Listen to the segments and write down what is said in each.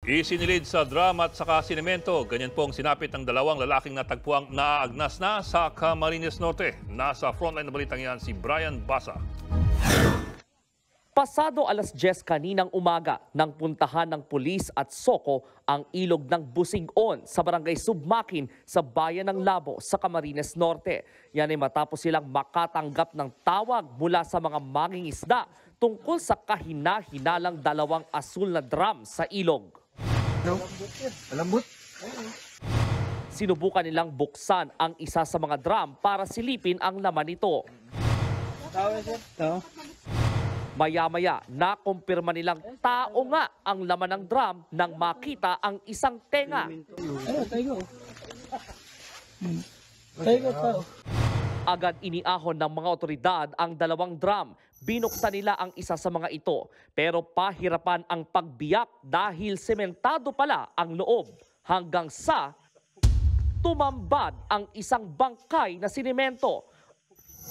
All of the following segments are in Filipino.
Isinilid sa drum at saka sinemento. Ganyan po ang sinapit ng dalawang lalaking natagpuang naaagnas na sa Camarines Norte. Nasa frontline na balitang yan si Brian Basa. Pasado alas 10 kaninang umaga nang puntahan ng pulis at SOCO ang ilog ng Busigon sa barangay Submakin sa bayan ng Labo sa Camarines Norte. Yan ay matapos silang makatanggap ng tawag mula sa mga mangingisda tungkol sa kahina-hinalang dalawang asul na drum sa ilog. Malambot. Sinubukan nilang buksan ang isa sa mga drum para silipin ang laman nito. Maya-maya, nakumpirma nilang tao nga ang laman ng drum nang makita ang isang tenga. Agad iniahon ng mga otoridad ang dalawang drum. Binuksan nila ang isa sa mga ito. Pero pahirapan ang pagbiyak dahil sementado pala ang loob. Hanggang sa tumambad ang isang bangkay na sinemento.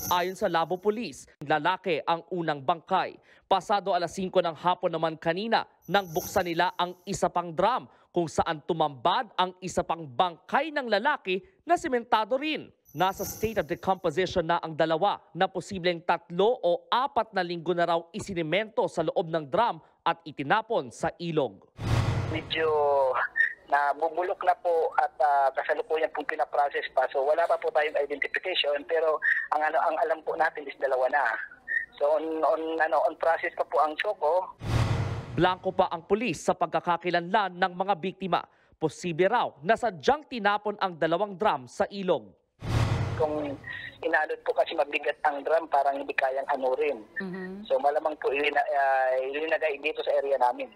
Ayon sa Labo Police, lalaki ang unang bangkay. Pasado alas 5 ng hapon naman kanina nang buksan nila ang isa pang drum kung saan tumambad ang isa pang bangkay ng lalaki na sementado rin. Nasa state of decomposition na ang dalawa na posibleng 3 o 4 na linggo na raw isinemento sa loob ng drum at itinapon sa ilog. Medyo nabubulok na po at kasalukuyan pong pinaprocess pa. So wala pa po tayong identification pero ang alam po natin is dalawa na. So on process pa po ang SOCO. Blanco pa ang pulis sa pagkakakilanlan ng mga biktima. Posible raw na sadyang tinapon ang dalawang drum sa ilog. Kung inalot po kasi mabigat ang drum, parang hindi kayang anurin. So malamang po ilinagay dito sa area namin.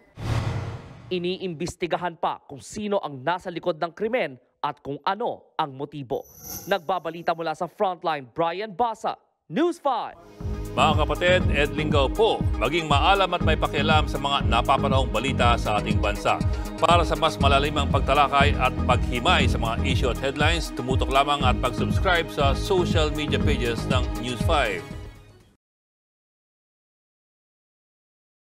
Iniimbestigahan pa kung sino ang nasa likod ng krimen at kung ano ang motibo. Nagbabalita mula sa Frontline, Brian Basa, News 5. Mga kapatid, Ed Lingaw po, maging maalam at may pakialam sa mga napapanahong balita sa ating bansa. Para sa mas malalimang pagtalakay at paghimay sa mga issue at headlines, tumutok lamang at pag-subscribe sa social media pages ng News 5.